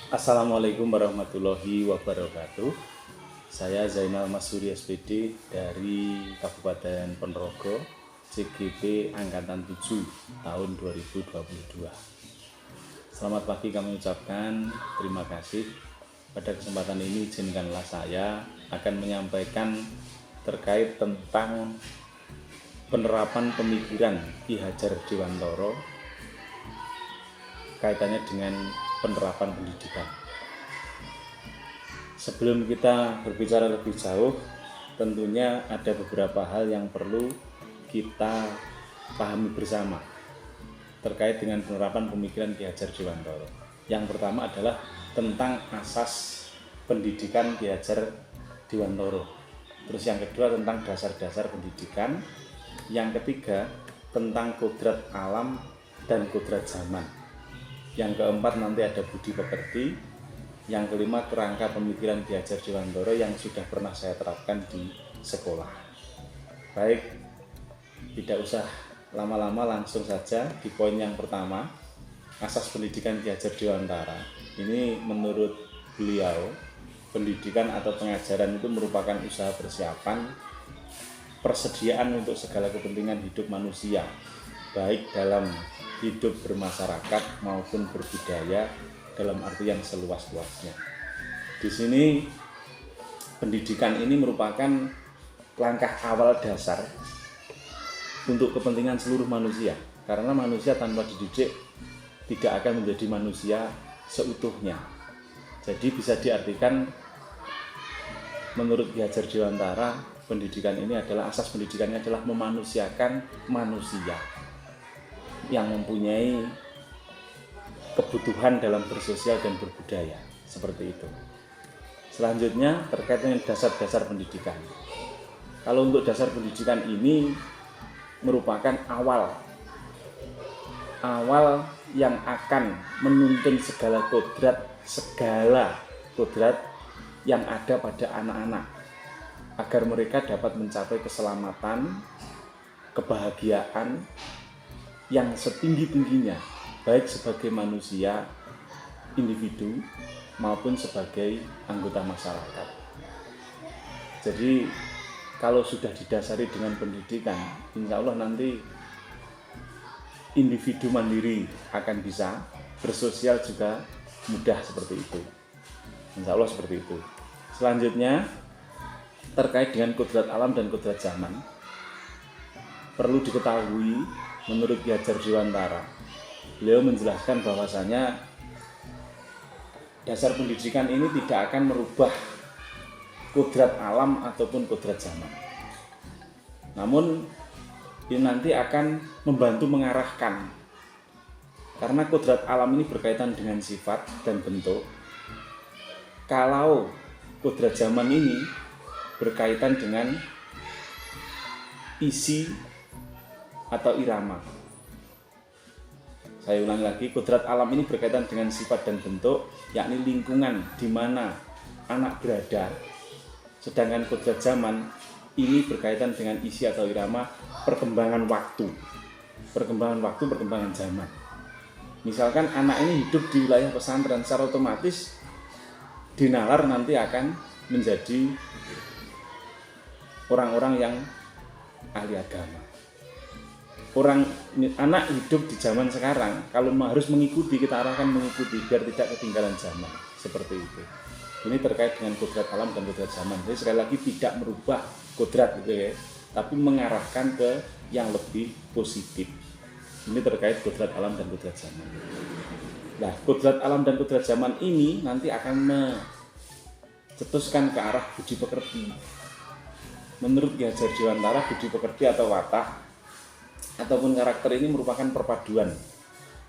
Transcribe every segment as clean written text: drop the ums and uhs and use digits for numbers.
Assalamualaikum warahmatullahi wabarakatuh. Saya Zainal Masuri SPD dari Kabupaten Ponorogo, CGP Angkatan 7 tahun 2022. Selamat pagi kami ucapkan terima kasih. Pada kesempatan ini izinkanlah saya akan menyampaikan terkait tentang penerapan pemikiran Ki Hajar Dewantara kaitannya dengan penerapan pendidikan. Sebelum kita berbicara lebih jauh, tentunya ada beberapa hal yang perlu kita pahami bersama terkait dengan penerapan pemikiran Ki Hajar Dewantara. Yang pertama adalah tentang asas pendidikan Ki Hajar Dewantara. Terus yang kedua tentang dasar-dasar pendidikan. Yang ketiga tentang kodrat alam dan kodrat zaman. Yang keempat nanti ada budi pekerti. Yang kelima kerangka pemikiran Ki Hajar Dewantara yang sudah pernah saya terapkan di sekolah. Baik, tidak usah lama-lama, langsung saja di poin yang pertama, asas pendidikan Ki Hajar Dewantara. Ini menurut beliau, pendidikan atau pengajaran itu merupakan usaha persiapan persediaan untuk segala kepentingan hidup manusia, baik dalam hidup bermasyarakat maupun berbudaya dalam artian seluas-luasnya. Di sini pendidikan ini merupakan langkah awal dasar untuk kepentingan seluruh manusia, karena manusia tanpa dididik tidak akan menjadi manusia seutuhnya. Jadi bisa diartikan menurut Ki Hajar Dewantara, pendidikan ini adalah asas pendidikannya adalah memanusiakan manusia yang mempunyai kebutuhan dalam bersosial dan berbudaya, seperti itu. Selanjutnya terkait dengan dasar-dasar pendidikan. Kalau untuk dasar pendidikan ini merupakan awal yang akan menuntun segala kodrat yang ada pada anak-anak agar mereka dapat mencapai keselamatan, kebahagiaan yang setinggi-tingginya, baik sebagai manusia, individu, maupun sebagai anggota masyarakat. Jadi kalau sudah didasari dengan pendidikan, insya Allah nanti individu mandiri akan bisa, bersosial juga mudah seperti itu. Insya Allah seperti itu. Selanjutnya terkait dengan kodrat alam dan kodrat zaman, perlu diketahui menurut Ki Hajar Dewantara, beliau menjelaskan bahwasanya dasar pendidikan ini tidak akan merubah kodrat alam ataupun kodrat zaman. Namun ini nanti akan membantu mengarahkan, karena kodrat alam ini berkaitan dengan sifat dan bentuk. Kalau kodrat zaman ini berkaitan dengan isi atau irama. Saya ulangi lagi, kodrat alam ini berkaitan dengan sifat dan bentuk, yakni lingkungan di mana anak berada. Sedangkan kodrat zaman ini berkaitan dengan isi atau irama perkembangan waktu, perkembangan zaman. Misalkan anak ini hidup di wilayah pesantren, secara otomatis dinalar nanti akan menjadi orang-orang yang ahli agama. Anak hidup di zaman sekarang, kalau harus mengikuti, kita arahkan mengikuti biar tidak ketinggalan zaman, seperti itu. Ini terkait dengan kodrat alam dan kodrat zaman. Jadi sekali lagi tidak merubah kodrat gitu ya, tapi mengarahkan ke yang lebih positif. Ini terkait kodrat alam dan kodrat zaman. Nah, kodrat alam dan kodrat zaman ini nanti akan mencetuskan ke arah budi pekerti. Menurut Ki Hajar Dewantara, budi pekerti atau watak ataupun karakter ini merupakan perpaduan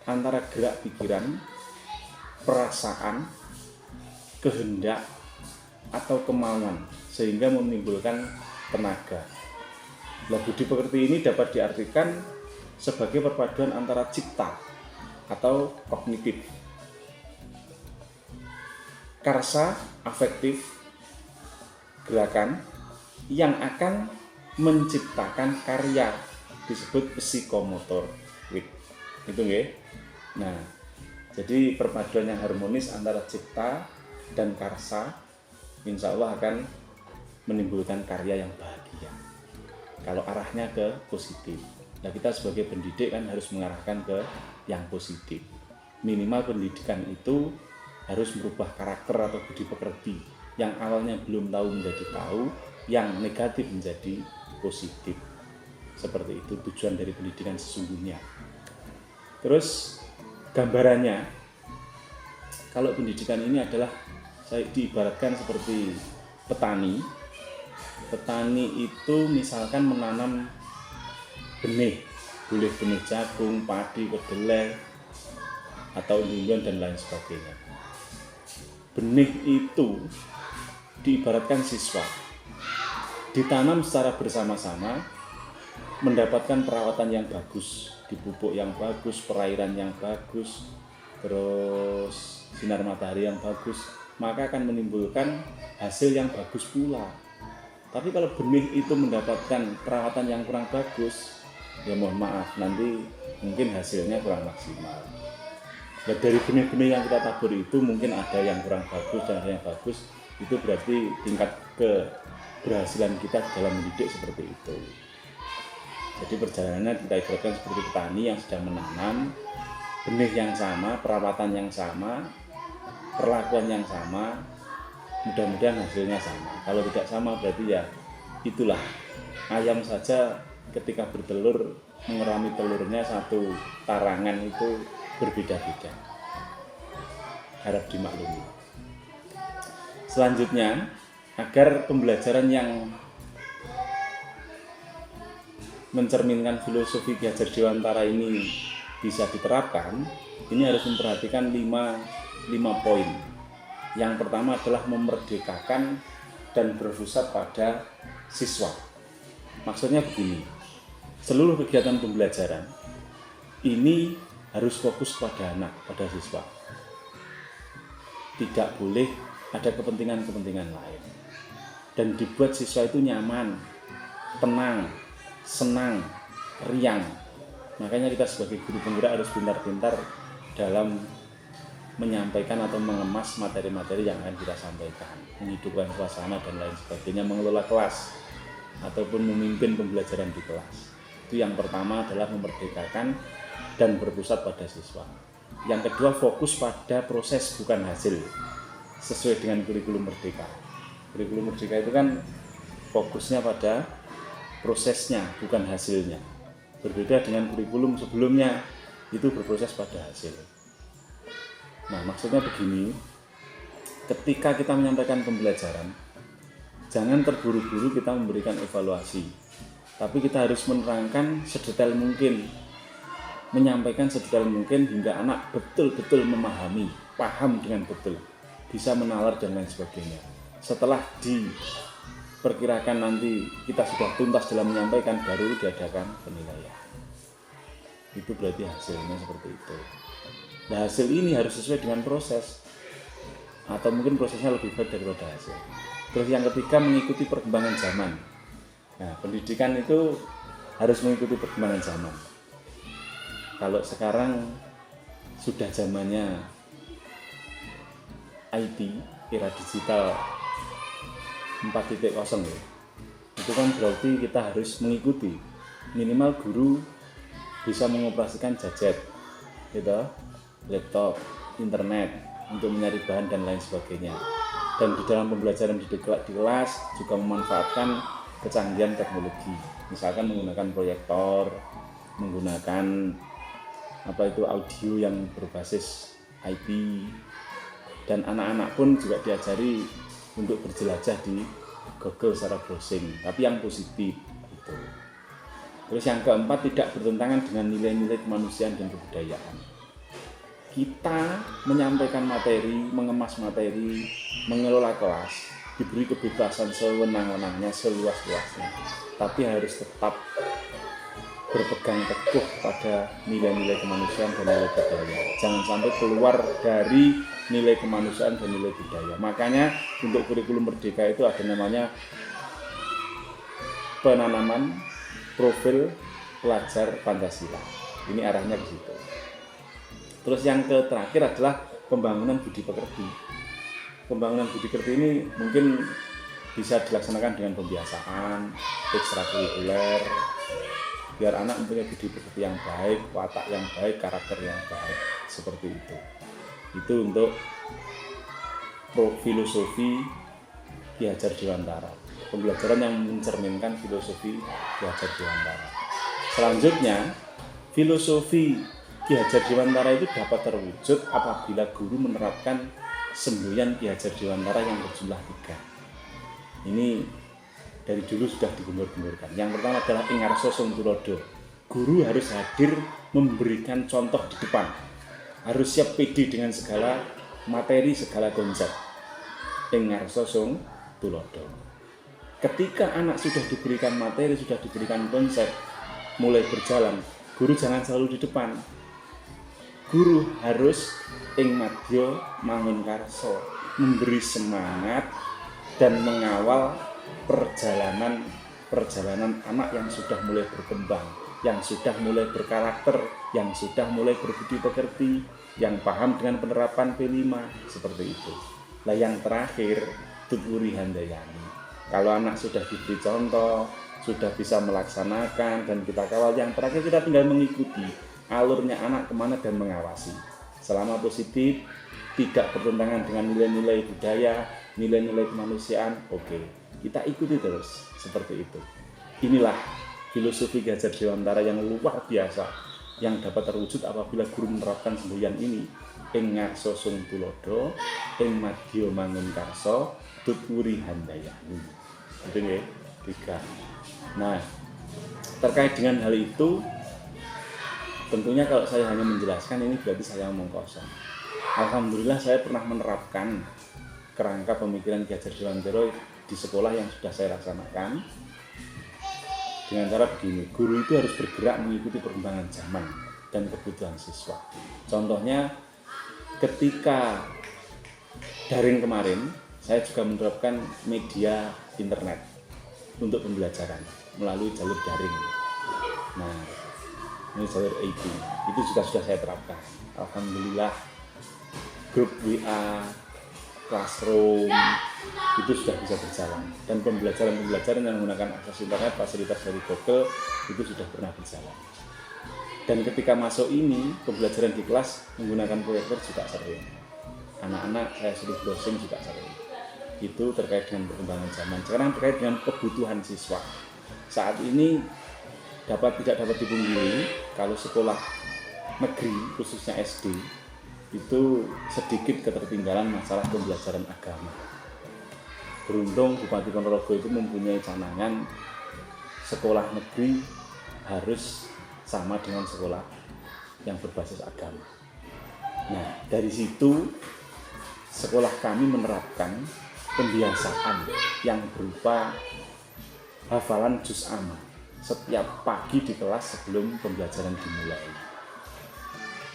antara gerak pikiran, perasaan, kehendak, atau kemauan sehingga menimbulkan tenaga. Nah, budi pekerti ini dapat diartikan sebagai perpaduan antara cipta atau kognitif, karsa afektif, gerakan yang akan menciptakan karya disebut psikomotor. Itu nggih. Nah, Jadi perpaduan yang harmonis antara cipta dan karsa insya Allah akan menimbulkan karya yang bahagia kalau arahnya ke positif. Nah, kita sebagai pendidik kan harus mengarahkan ke yang positif. Minimal pendidikan itu harus merubah karakter atau budi pekerti yang awalnya belum tahu menjadi tahu, yang negatif menjadi positif. Seperti itu tujuan dari pendidikan sesungguhnya. Terus gambarannya, kalau pendidikan ini adalah saya diibaratkan seperti petani. Petani itu misalkan menanam benih, boleh benih jagung, padi, kedelai, atau ungguan dan lain sebagainya. Benih itu diibaratkan siswa, ditanam secara bersama-sama, mendapatkan perawatan yang bagus, dipupuk yang bagus, perairan yang bagus, terus sinar matahari yang bagus, maka akan menimbulkan hasil yang bagus pula. Tapi kalau benih itu mendapatkan perawatan yang kurang bagus, ya mohon maaf, nanti mungkin hasilnya kurang maksimal. Nah, dari benih-benih yang kita tabur itu mungkin ada yang kurang bagus dan ada yang bagus, itu berarti tingkat keberhasilan kita dalam mendidik seperti itu. Jadi perjalanannya kita ibaratkan seperti petani yang sedang menanam, benih yang sama, perawatan yang sama, perlakuan yang sama, mudah-mudahan hasilnya sama. Kalau tidak sama berarti ya itulah, ayam saja ketika bertelur mengerami telurnya satu tarangan itu berbeda-beda. Harap dimaklumi. Selanjutnya, agar pembelajaran yang mencerminkan filosofi Ki Hajar Dewantara ini bisa diterapkan, ini harus memperhatikan 5 poin. Yang pertama adalah memerdekakan dan berpusat pada siswa. Maksudnya begini, seluruh kegiatan pembelajaran ini harus fokus pada anak, pada siswa. Tidak boleh ada kepentingan-kepentingan lain. Dan dibuat siswa itu nyaman, tenang, senang, riang. Makanya kita sebagai guru penggerak harus pintar-pintar dalam menyampaikan atau mengemas materi-materi yang akan kita sampaikan, menghidupkan suasana dan lain sebagainya, mengelola kelas ataupun memimpin pembelajaran di kelas. Itu yang pertama adalah memerdekakan dan berpusat pada siswa. Yang kedua, fokus pada proses bukan hasil, sesuai dengan kurikulum merdeka. Kurikulum merdeka itu kan fokusnya pada prosesnya bukan hasilnya. Berbeda dengan kurikulum sebelumnya, itu berproses pada hasil. Nah, maksudnya begini, ketika kita menyampaikan pembelajaran, jangan terburu-buru kita memberikan evaluasi, tapi kita harus menerangkan sedetail mungkin, menyampaikan sedetail mungkin hingga anak betul-betul memahami, paham dengan betul, bisa menalar dan lain sebagainya. Setelah diperkirakan nanti kita sudah tuntas dalam menyampaikan, baru diadakan penilaian. Itu berarti hasilnya seperti itu. Nah, hasil ini harus sesuai dengan proses, atau mungkin prosesnya lebih baik daripada hasil. Terus yang ketiga, mengikuti perkembangan zaman. Nah, pendidikan itu harus mengikuti perkembangan zaman. Kalau sekarang sudah zamannya IT, era digital 4.0 ya, itu kan berarti kita harus mengikuti. Minimal guru bisa mengoperasikan gadget, gitu, laptop, internet untuk mencari bahan dan lain sebagainya. Dan di dalam pembelajaran di kelas juga memanfaatkan kecanggihan teknologi, misalkan menggunakan proyektor, menggunakan audio yang berbasis IP, dan anak-anak pun juga diajari untuk berjelajah di Google secara browsing, tapi yang positif gitu. Terus yang keempat, tidak bertentangan dengan nilai-nilai kemanusiaan dan kebudayaan. Kita menyampaikan materi, mengemas materi, mengelola kelas, diberi kebebasan sewenang-wenangnya, seluas-luasnya, tapi harus tetap berpegang teguh pada nilai-nilai kemanusiaan dan nilai budaya. Jangan sampai keluar dari nilai kemanusiaan dan nilai budaya. Makanya untuk kurikulum merdeka itu ada namanya penanaman profil pelajar Pancasila. Ini arahnya ke situ. Terus yang terakhir adalah pembangunan budi pekerti. Pembangunan budi pekerti ini mungkin bisa dilaksanakan dengan pembiasaan ekstrakurikuler, biar anak mempunyai budi pekerti yang baik, watak yang baik, karakter yang baik, seperti itu. Itu untuk filosofi Ki Hajar Dewantara, pembelajaran yang mencerminkan filosofi Ki Hajar Dewantara. Selanjutnya, filosofi Ki Hajar Dewantara itu dapat terwujud apabila guru menerapkan semboyan Ki Hajar Dewantara yang berjumlah 3. Ini dari dulu sudah digembur-gemburkan. Yang pertama adalah Ingarso Sung Tulodo. Guru harus hadir memberikan contoh di depan. Harus siap pede dengan segala materi, segala konsep. Ingarso Sung Tulodo. Ketika anak sudah diberikan materi, sudah diberikan konsep, mulai berjalan, guru jangan selalu di depan. Guru harus ing madya mangun karso, memberi semangat dan mengawal perjalanan anak yang sudah mulai berkembang, yang sudah mulai berkarakter, yang sudah mulai berbudi pekerti, yang paham dengan penerapan P5, seperti itu. Nah, yang terakhir, tuturi handayani. Kalau anak sudah diberi contoh, sudah bisa melaksanakan dan kita kawal, yang terakhir kita tinggal mengikuti alurnya anak kemana dan mengawasi. Selama positif, tidak bertentangan dengan nilai-nilai budaya, nilai-nilai kemanusiaan, oke. Kita ikuti terus, seperti itu. Inilah filosofi Ki Hajar Dewantara yang luar biasa, yang dapat terwujud apabila guru menerapkan semboyan ini. Ing ngarso sung tulodo, ing madya mangun karso, tuturi handayani. Itu ya, 3. Nah, terkait dengan hal itu, tentunya kalau saya hanya menjelaskan ini berarti saya omong kosong. Alhamdulillah saya pernah menerapkan kerangka pemikiran Ki Hajar Dewantara di sekolah yang sudah saya laksanakan dengan cara begini. Guru itu harus bergerak mengikuti perkembangan zaman dan kebutuhan siswa. Contohnya ketika daring kemarin, saya juga menerapkan media internet untuk pembelajaran melalui jalur daring. Nah, ini jalur IT, itu juga sudah saya terapkan. Alhamdulillah, grup WA, Classroom, itu sudah bisa berjalan. Dan pembelajaran yang menggunakan akses internet, fasilitas dari Google, itu sudah pernah berjalan. Dan ketika masuk ini, pembelajaran di kelas menggunakan proyektor juga sering. Anak-anak saya suruh browsing juga sering. Itu terkait dengan perkembangan zaman. Sekarang terkait dengan kebutuhan siswa. Saat ini tidak dapat dipungkiri kalau sekolah negeri, khususnya SD, itu sedikit ketertinggalan masalah pembelajaran agama. Beruntung Bupati Ponorogo itu mempunyai canangan sekolah negeri harus sama dengan sekolah yang berbasis agama. Nah, dari situ sekolah kami menerapkan pembiasaan yang berupa hafalan juz amma setiap pagi di kelas sebelum pembelajaran dimulai.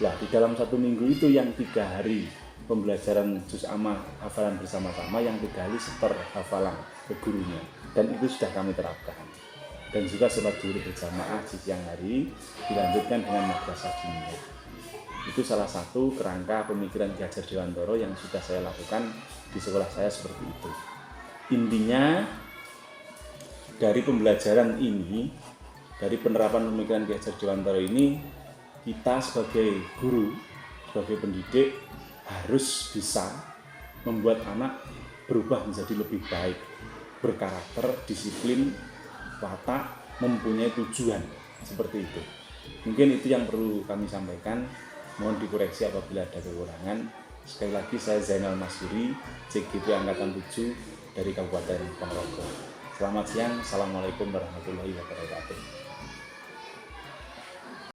Nah, di dalam 1 minggu itu yang 3 hari pembelajaran juz amma hafalan bersama-sama, yang 3 hari seper hafalan ke gurunya, dan itu sudah kami terapkan. Dan juga sholat zuhur berjamaah di siang hari dilanjutkan dengan madrasah diniyah. Itu salah satu kerangka pemikiran Ki Hajar Dewantara yang sudah saya lakukan di sekolah saya seperti itu. Intinya dari pembelajaran ini, dari penerapan pemikiran Ki Hajar Dewantara ini, kita sebagai guru, sebagai pendidik harus bisa membuat anak berubah menjadi lebih baik, berkarakter, disiplin, watak, mempunyai tujuan, seperti itu. Mungkin itu yang perlu kami sampaikan. Mohon dikoreksi apabila ada kekurangan. Sekali lagi, saya Zainal Masuri, CGP Angkatan 7 dari Kabupaten Ponorogo. Selamat siang, Assalamualaikum warahmatullahi wabarakatuh.